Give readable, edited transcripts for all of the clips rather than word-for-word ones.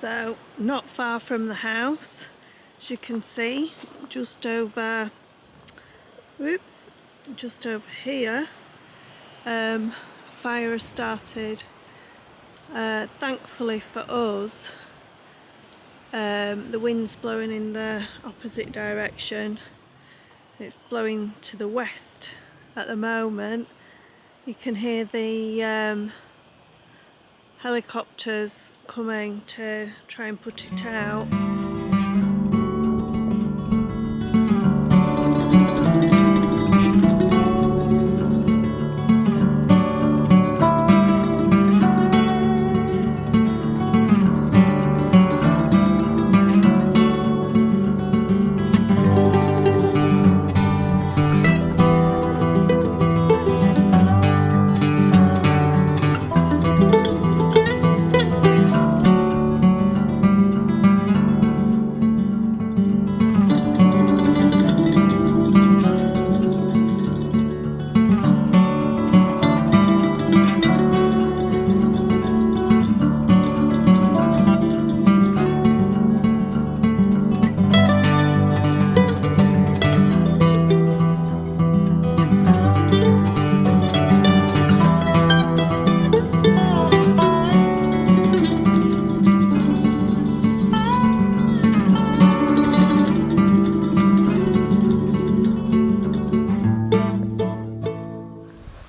So not far from the house, as you can see, just over here, fire has started. Thankfully for us, the wind's blowing in the opposite direction. It's blowing to the west at the moment. You can hear the helicopters coming to try and put it out.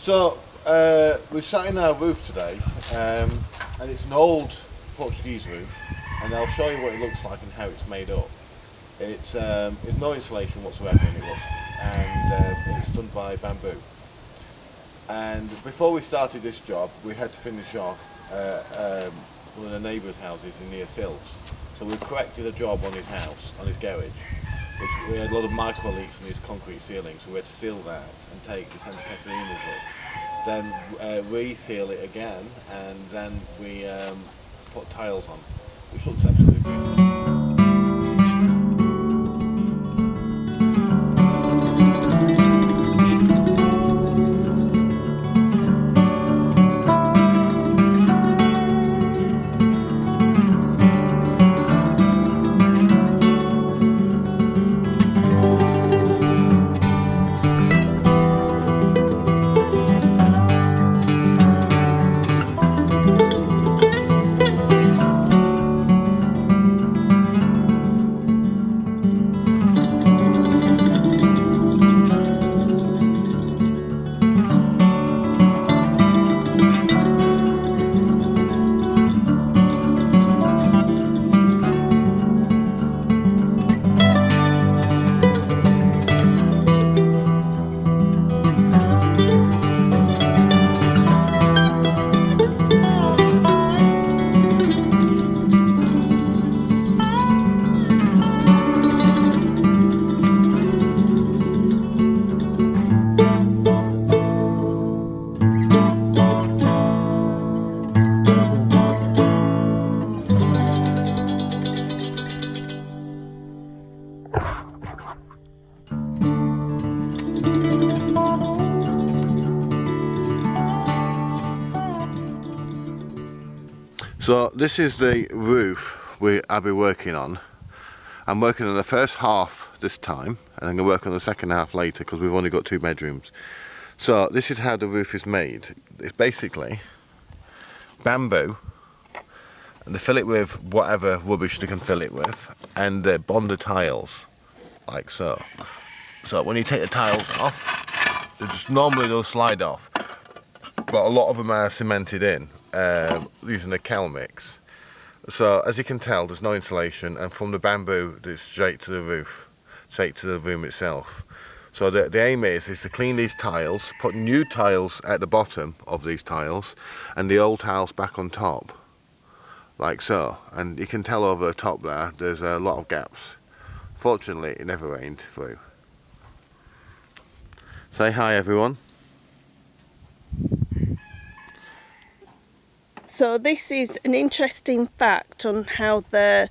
So we're sat in our roof today, and it's an old Portuguese roof, and I'll show you what it looks like and how it's made up. It's no insulation whatsoever in it, and it's done by bamboo. And before we started this job, we had to finish off one of the neighbours' houses in near Sills. So we corrected a job on his house, on his garage, which we had a lot of micro leaks in his concrete ceiling, so we had to seal that and take the Santa Catarinas up. Then re-seal it again, and then we put tiles on, which looks absolutely beautiful. So this is the roof I'll be working on. I'm working on the first half this time, and I'm going to work on the second half later because we've only got 2 bedrooms. So this is how the roof is made. It's basically bamboo, and they fill it with whatever rubbish they can fill it with, and they bond the tiles, like so. So when you take the tiles off, they'll slide off, but a lot of them are cemented in. Using a cal mix. So as you can tell, there's no insulation, and from the bamboo it's straight to the roof, straight to the room itself. So the aim is to clean these tiles, put new tiles at the bottom of these tiles, and the old tiles back on top, like so. And you can tell over the top there's a lot of gaps. Fortunately, it never rained through. Say hi, everyone. So this is an interesting fact on how the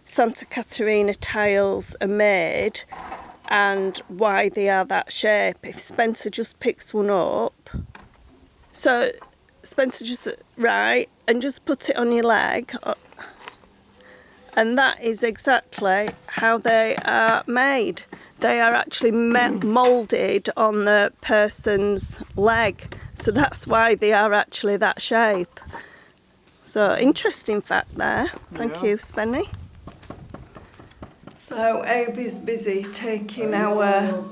Santa Catarina tiles are made and why they are that shape. If Spencer just picks one up, so Spencer just, right, and just put it on your leg. And that is exactly how they are made. They are actually moulded on the person's leg, so that's why they are actually that shape. So interesting fact there. Thank you, Spenny. So Abe is busy taking our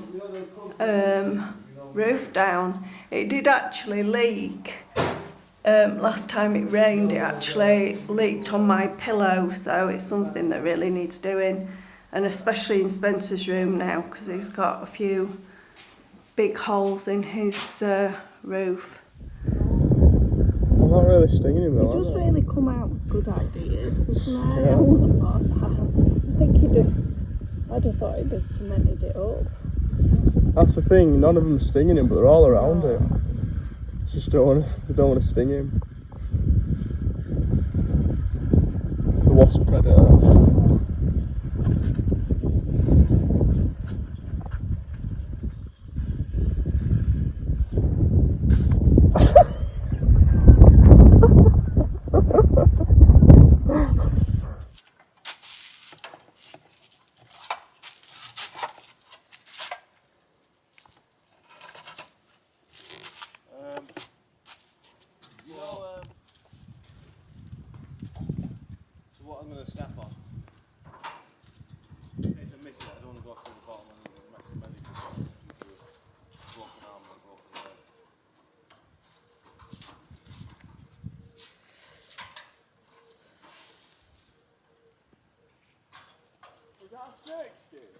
roof down. It did actually leak. Last time it rained, it actually leaked on my pillow, so it's something that really needs doing, and especially in Spencer's room now, because he's got a few big holes in his roof. I'm not really stinging him though. He does really come out with good ideas, doesn't he? Yeah. I would have thought that. I think I'd have thought he'd have cemented it up. That's the thing, none of them are stinging him, but they're all around him. Just they don't want to sting him. The wasp predator. So what I'm going to snap on, it's a miss it, I don't want to go through the bottom and mess it medical. Broken arm and broken leg. Is that a snake skin?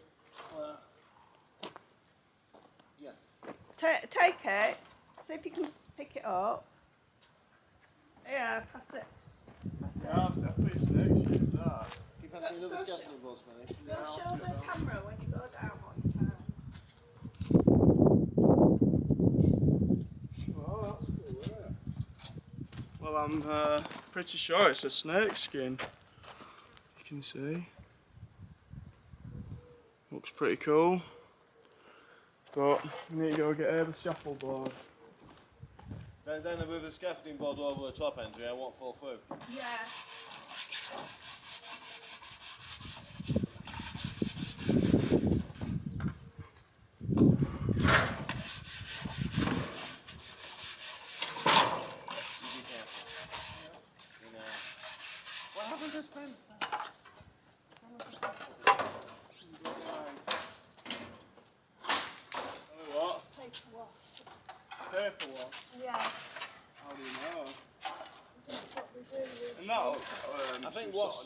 Yeah. Take it. See if you can pick it up. Yeah, pass it. Yeah, it's definitely a snake skin, is that? Keep asking another scaffolding board, Spenny. Go show the camera when you go down what you found. Oh, that's cool, yeah. Well, I'm pretty sure it's a snake skin. You can see. Looks pretty cool. But we need to go get the scaffold board. Then move the scaffolding board over the top end, I won't fall through. Yeah. What happened to Spencer? What? Paper what? Paper one? Yeah. How do you know? That's what we do with. And that, I think what's...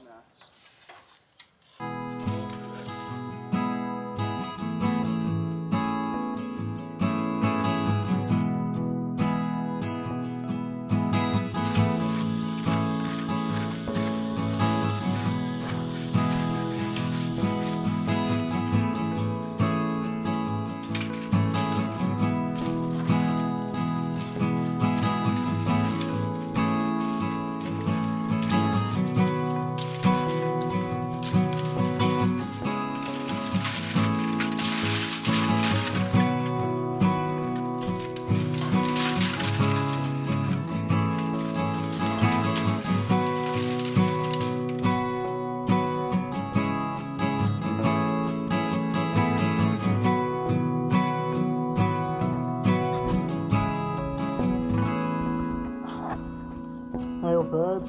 Hail bird.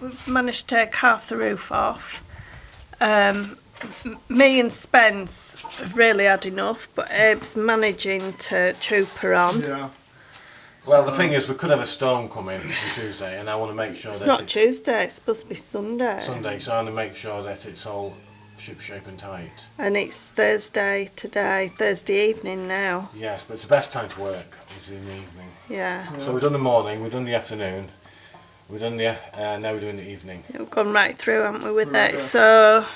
We've managed to take half the roof off. Me and Spence have really had enough, but Abe's managing to troop her on. Yeah. Well, the thing is, we could have a storm coming on Tuesday, and I want to make sure It's that not Tuesday, it's supposed to be Sunday. Sunday, so I want to make sure that it's all ship-shape and tight. And it's Thursday today, Thursday evening now. Yes, but it's the best time to work is in the evening. Yeah. So we've done the morning, we've done the afternoon, We've done the, now we're doing the evening. We've gone right through, haven't we, with it? So...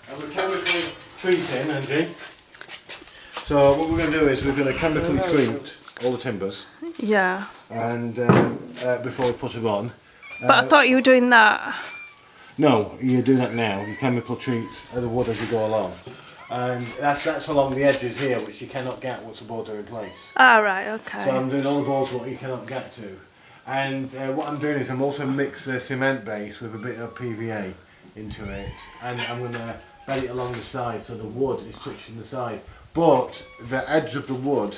And we're chemically treating, Angie. So what we're going to do is we're going to chemically treat all the timbers. Yeah. And before we put them on. But I thought you were doing that. No, you do that now. You chemical treat the wood as you go along. And that's along the edges here, which you cannot get once the boards are in place. Ah, right, okay. So I'm doing all the boards what you cannot get to. And what I'm doing is I'm also mix the cement base with a bit of PVA into it. And I'm going to bed it along the side so the wood is touching the side. But the edge of the wood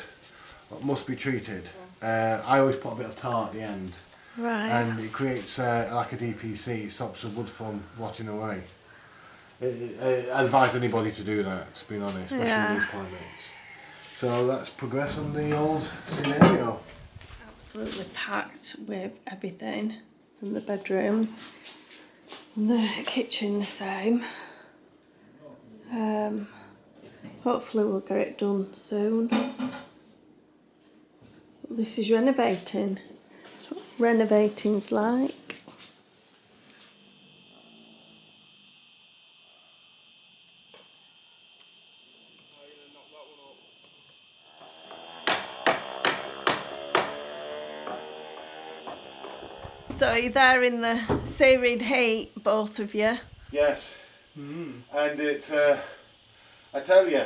must be treated. I always put a bit of tar at the end. Right. And it creates like a DPC, it stops the wood from rotting away. I advise anybody to do that, to be honest, especially in these climates. So let's progress on the old scenario. Absolutely packed with everything from the bedrooms. And the kitchen the same. Hopefully we'll get it done soon. This is renovating. That's what renovating's like. So you're there in the searing heat, both of you? Yes. And it's, I tell you,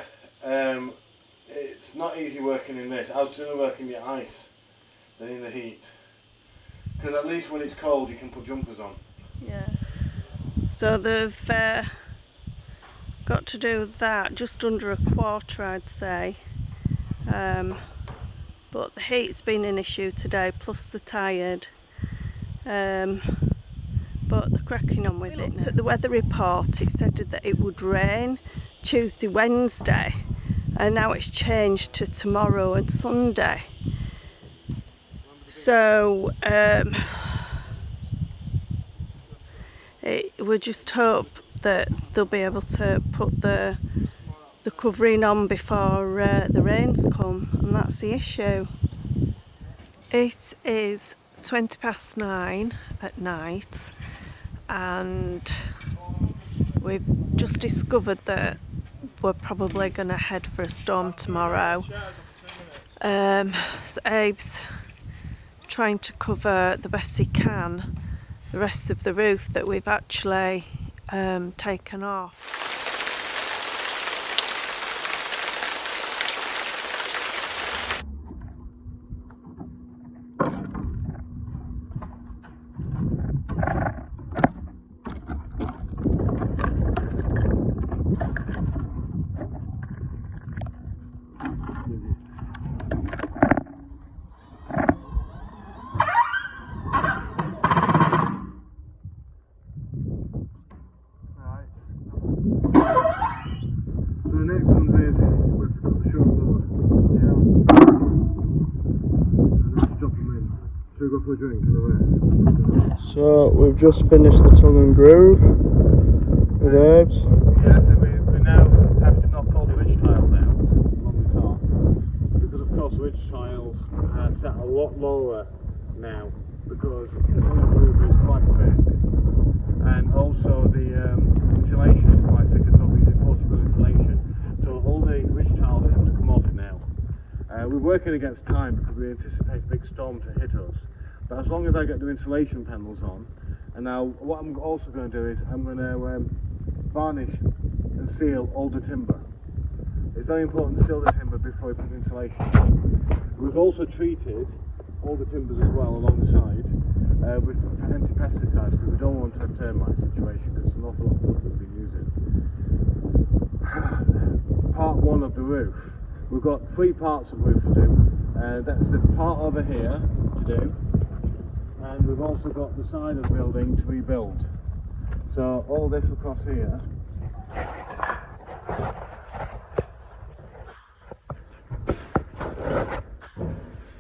it's not easy working in this. I was doing work in the ice than in the heat. Because at least when it's cold you can put jumpers on. Yeah. So they've got to do that just under a quarter, I'd say. But the heat's been an issue today, plus they're tired. But they're cracking on with it. At the weather report, it said that it would rain Tuesday, Wednesday, and now it's changed to tomorrow and Sunday. So we just hope that they'll be able to put the covering on before the rains come, and that's the issue. It is 9:20 at night, and we've just discovered that we're probably going to head for a storm tomorrow. So Abe's trying to cover the best he can the rest of the roof that we've actually taken off. So we've just finished the tongue and groove with herbs. Yeah, so we now have to knock all the ridge tiles out along the top, because of course ridge tiles are set a lot lower now because the tongue and groove is quite thick, and also the insulation is quite thick as well. We're using 40mm insulation, so all the ridge tiles have to come off now. We're working against time because we anticipate a big storm to hit us. But as long as I get the insulation panels on, and now what I'm also going to do is I'm going to varnish and seal all the timber. It's very important to seal the timber before we put the insulation. We've also treated all the timbers as well along the side with anti-pesticides, because we don't want a termite situation, because it's an awful lot of wood we've been using. Part one of the roof. We've got 3 parts of the roof to do. That's the part over here to do. And we've also got the side of the building to rebuild. So all this across here.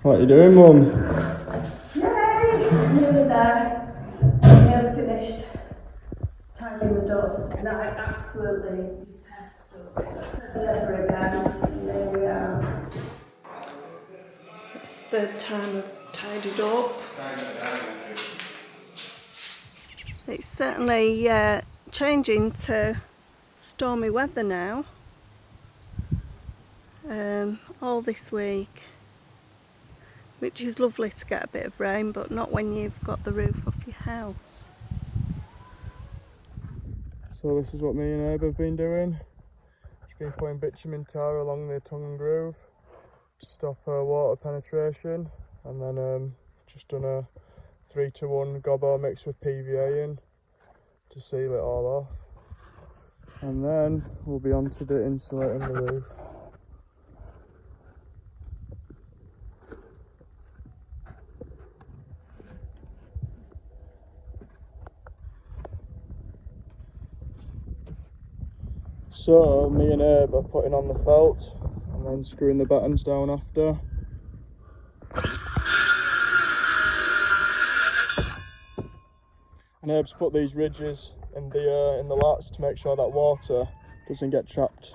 What are you doing, Mum? Yay! Nearly there. Nearly finished tidying the dust, and I absolutely detest dust. Never again. And there we are. It's the third time I've tidied up. It's certainly changing to stormy weather now. All this week, which is lovely to get a bit of rain, but not when you've got the roof off your house. So this is what me and Abe have been doing. Just been putting bitumen tar along the tongue and groove to stop water penetration, and then just done a 3-to-1 gobbo mixed with PVA in to seal it all off. And then we'll be on to the insulating the roof. So me and Abe are putting on the felt and then screwing the battens down after. And Abe's put these ridges in the lats to make sure that water doesn't get trapped.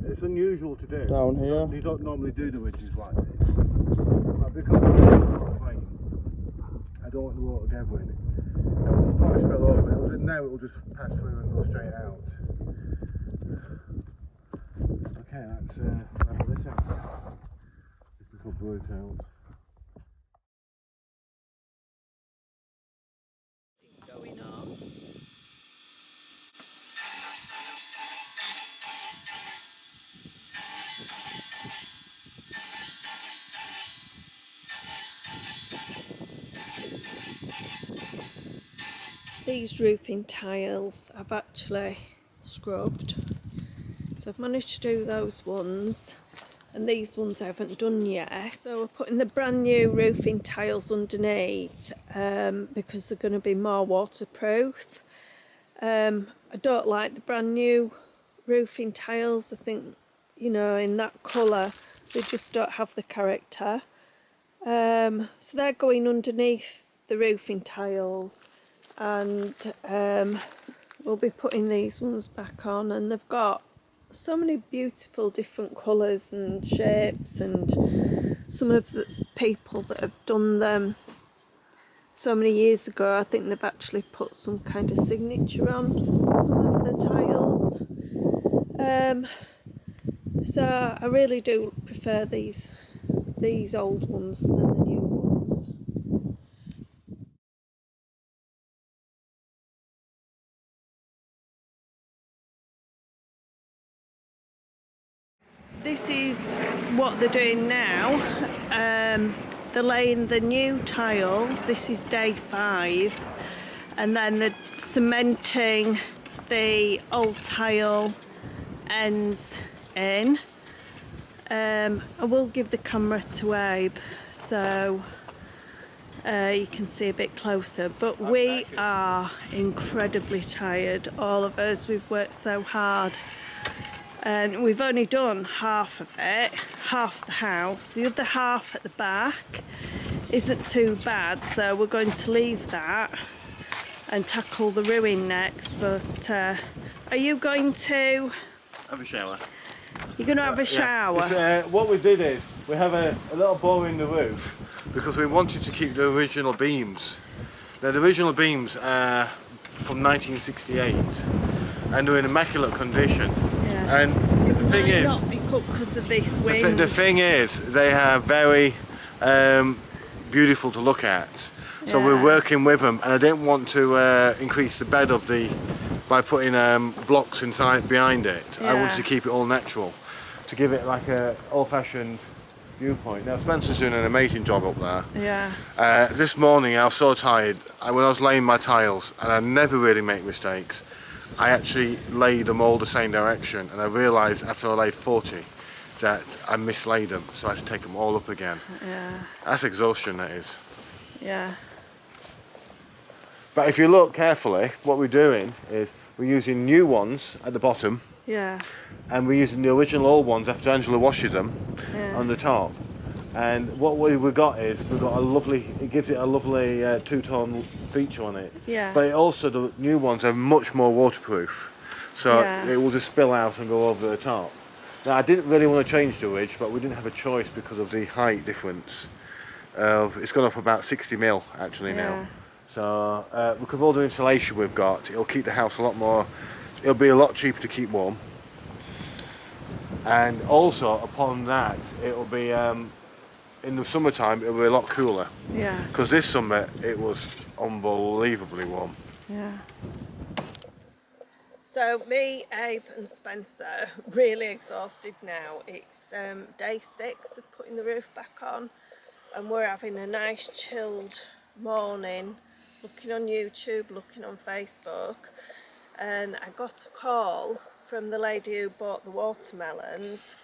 It's unusual to do. Down here. You don't normally do the ridges like this. But because it's not rain, I don't want the water gathering. It'll probably spill over. Now it'll just pass through and go straight out. Okay, let's level this out. This little brute out. Going on. These roofing tiles I've actually scrubbed, so I've managed to do those ones, and these ones I haven't done yet. So we're putting the brand new roofing tiles underneath because they're going to be more waterproof. I don't like the brand new roofing tiles. I think, you know, in that colour they just don't have the character. So they're going underneath the roofing tiles, and we'll be putting these ones back on, and they've got so many beautiful different colours and shapes, and some of the people that have done them so many years ago, I think they've actually put some kind of signature on some of the tiles. So I really do prefer these old ones than the new ones. This is what they're doing now. They're laying the new tiles. This is day 5, and then they're cementing the old tile ends in. I will give the camera to Abe so you can see a bit closer, but we are incredibly tired, all of us. We've worked so hard, and we've only done half of it, half the house. The other half at the back isn't too bad, so we're going to leave that and tackle the ruin next. But are you going to Have a shower. You're going to have a shower? Yeah. What we did is we have a little bore in the roof because we wanted to keep the original beams. Now, the original beams are from 1968 and they're in immaculate condition. Yeah. And the thing is, not be cut because of this wind. the thing is, they are very beautiful to look at. So Yeah. we're working with them, and I didn't want to increase the bed of the by putting blocks inside behind it. I wanted to keep it all natural, to give it like a old-fashioned viewpoint. Now Spencer's doing an amazing job up there. Yeah. This morning I was so tired. When I was laying my tiles, and I never really make mistakes, I actually laid them all the same direction, and I realised after I laid 40 that I mislaid them, so I had to take them all up again. Yeah. That's exhaustion, that is. Yeah. But if you look carefully, what we're doing is we're using new ones at the bottom, Yeah. and we're using the original old ones after Angela washes them Yeah. on the top. And what we've got is we've got a lovely, it gives it a lovely two-tone feature on it. Yeah. But it also, the new ones are much more waterproof, so Yeah. it will just spill out and go over the top. Now I didn't really want to change the ridge, but we didn't have a choice because of the height difference. It's gone up about 60 mil actually now. So because of all the insulation we've got, it'll keep the house a lot more, it'll be a lot cheaper to keep warm. And also upon that, it'll be in the summertime it'll be a lot cooler. Yeah. Because this summer it was unbelievably warm. Yeah. So me, Abe and Spencer really exhausted now. It's day 6 of putting the roof back on, and we're having a nice chilled morning, looking on YouTube, looking on Facebook, and I got a call from the lady who bought the watermelons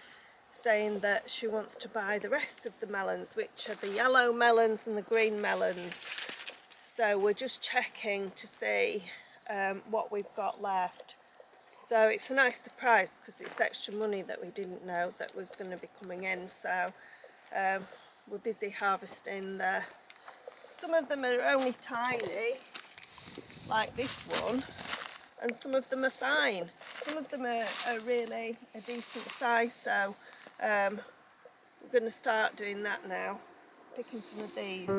saying that she wants to buy the rest of the melons, which are the yellow melons and the green melons. So we're just checking to see what we've got left. So it's a nice surprise because it's extra money that we didn't know that was going to be coming in. So we're busy harvesting. Some of them are only tiny, like this one, and some of them are fine. Some of them are really a decent size. So we're going to start doing that now, picking some of these.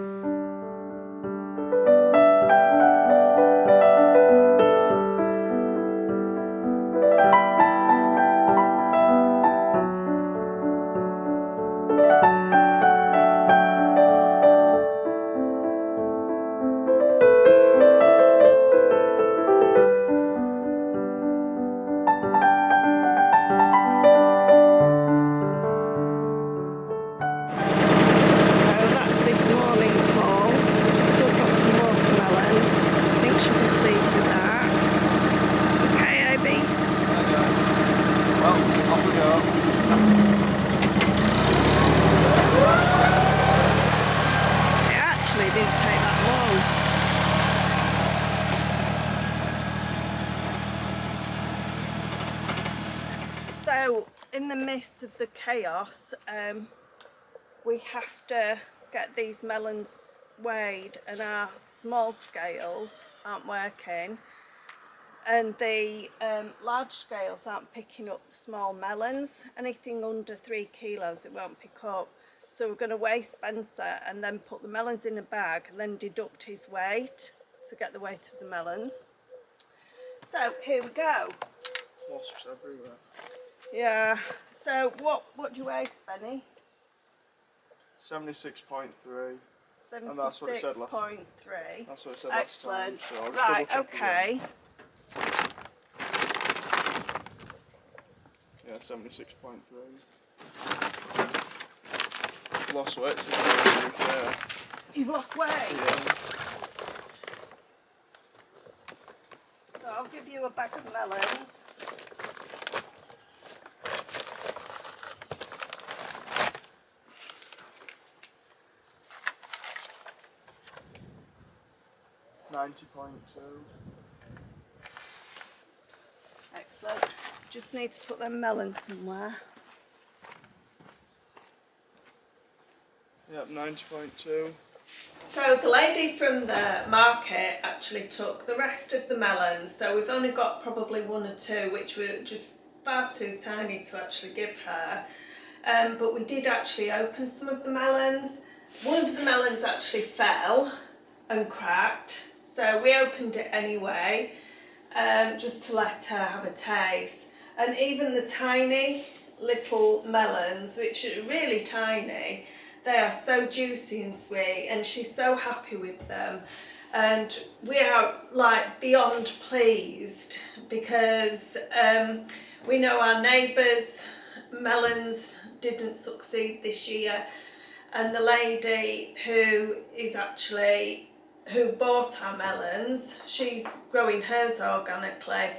So in the midst of the chaos, we have to get these melons weighed, and our small scales aren't working, and the large scales aren't picking up small melons. Anything under 3 kilos it won't pick up. So we're going to weigh Spencer and then put the melons in a bag and then deduct his weight to get the weight of the melons. So here we go. Wasps everywhere. Yeah. So what do you weigh, Spenny? 76.3. 76.3. And that's what it said last time. That's what it said last time. Excellent. So I'll just Right, double check okay. again. Yeah, 76.3. Lost weight since the week there. You've lost weight? Yeah. So I'll give you a bag of melons. $90.2. Excellent. Just need to put them melons somewhere. Yep, 90.2. So the lady from the market actually took the rest of the melons, so we've only got probably 1 or 2 which were just far too tiny to actually give her, but we did actually open some of the melons. One of the melons actually fell and cracked, so we opened it anyway, just to let her have a taste. And even the tiny little melons, which are really tiny, they are so juicy and sweet, and she's so happy with them. And we are like beyond pleased because we know our neighbours' melons didn't succeed this year, and the lady who bought our melons, she's growing hers organically,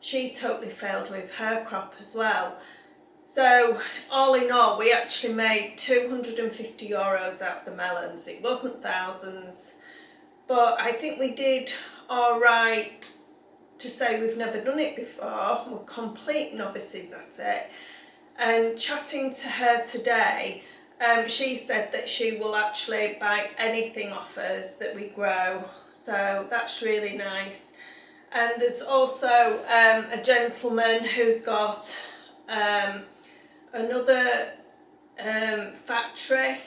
she totally failed with her crop as well. So all in all, we actually made €250 out of the melons. It wasn't thousands, but I think we did all right to say we've never done it before. We're complete novices at it. And chatting to her today, she said that she will actually buy anything off us that we grow. So that's really nice. And there's also a gentleman who's got another factory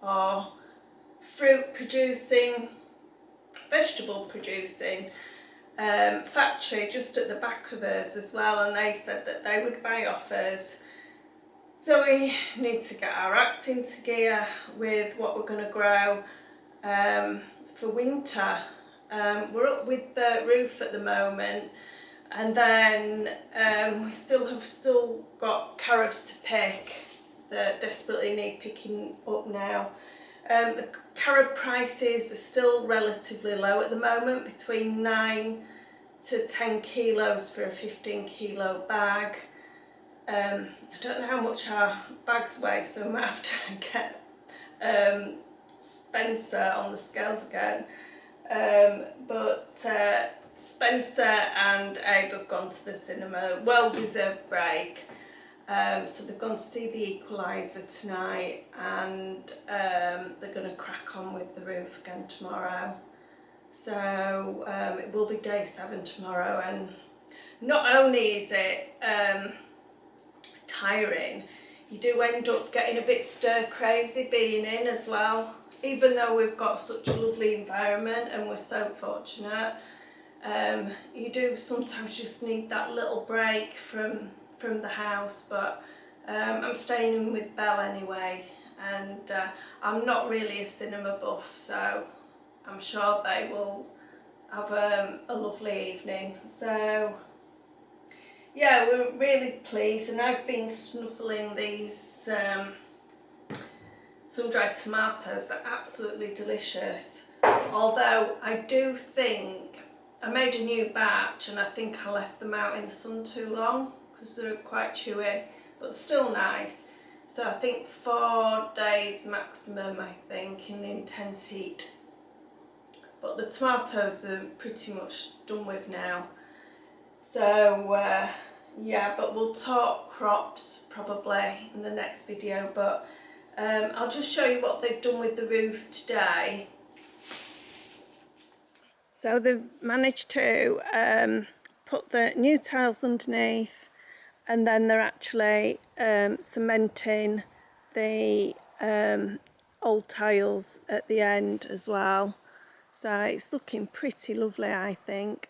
or fruit producing vegetable producing factory just at the back of us as well, and they said that they would buy off us. So we need to get our act into gear with what we're going to grow for winter. We're up with the roof at the moment, and then we still got carrots to pick that desperately need picking up now. The carrot prices are still relatively low at the moment, between 9 to 10 kilos for a 15 kilo bag. I don't know how much our bags weigh, so I might have to get Spencer on the scales again. But Spencer and Abe have gone to the cinema, well-deserved break. So they've gone to see The Equalizer tonight, and they're going to crack on with the roof again tomorrow. So it will be day 7 tomorrow, and not only is it tiring, you do end up getting a bit stir crazy being in as well. Even though we've got such a lovely environment and we're so fortunate, you do sometimes just need that little break from the house. But I'm staying in with Belle anyway, and I'm not really a cinema buff, so I'm sure they will have a lovely evening. So yeah, we're really pleased, and I've been snuffling these sun-dried tomatoes. They're absolutely delicious, although I do think I made a new batch and I think I left them out in the sun too long because they're quite chewy, but they're still nice. So I think 4 days maximum, I think, in intense heat. But the tomatoes are pretty much done with now. So yeah, but we'll talk crops probably in the next video, but I'll just show you what they've done with the roof today. So they've managed to put the new tiles underneath, and then they're actually cementing the old tiles at the end as well. So it's looking pretty lovely, I think.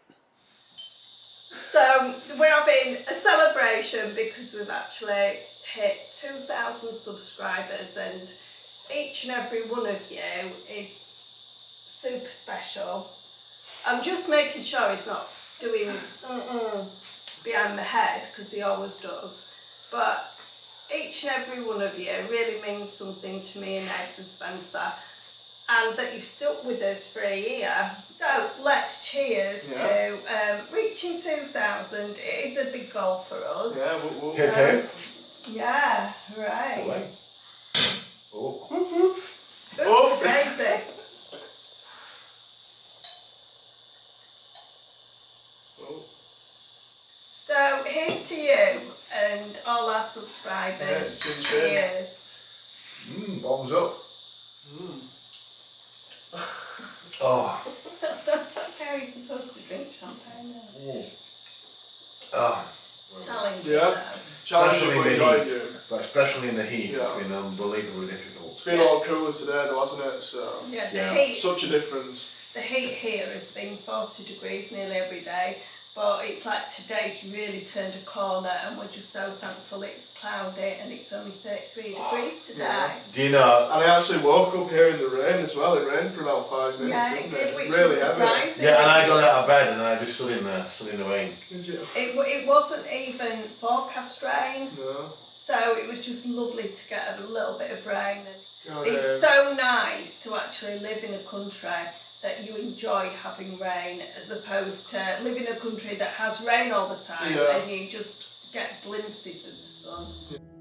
So we're having a celebration because we've actually hit 2,000 subscribers, and each and every one of you is super special. I'm just making sure he's not doing behind my head, because he always does. But each and every one of you really means something to me and Ned and Spencer, and that you've stuck with us for a year. So let's cheers to reaching 2,000. It is a big goal for us. Yeah, Yeah, right. Oh. Oops, crazy. So here's to you and all our subscribers. Yes, Cheers. Bottoms up. Oh. That's okay, you're supposed to drink champagne now. Challenging Yeah. Challenging, but enjoyed you. But especially in the heat, Yeah. it's been unbelievably difficult. It's been a lot cooler today though, hasn't it? So yeah, the heat. Such a difference. The heat here has been 40 degrees nearly every day, but it's like today's really turned a corner, and we're just so thankful it's cloudy and it's only 33 degrees today. Do you know? And I actually woke up here in the rain as well. It rained for about 5 minutes. Yeah, it did, which really was heavy. surprising. Yeah, and I got out of bed and I just stood in the rain. Did you? It wasn't even forecast rain, No. so it was just lovely to get a little bit of rain. God, It's so nice to actually live in a country that you enjoy having rain, as opposed to living in a country that has rain all the time and you just get glimpses of the sun.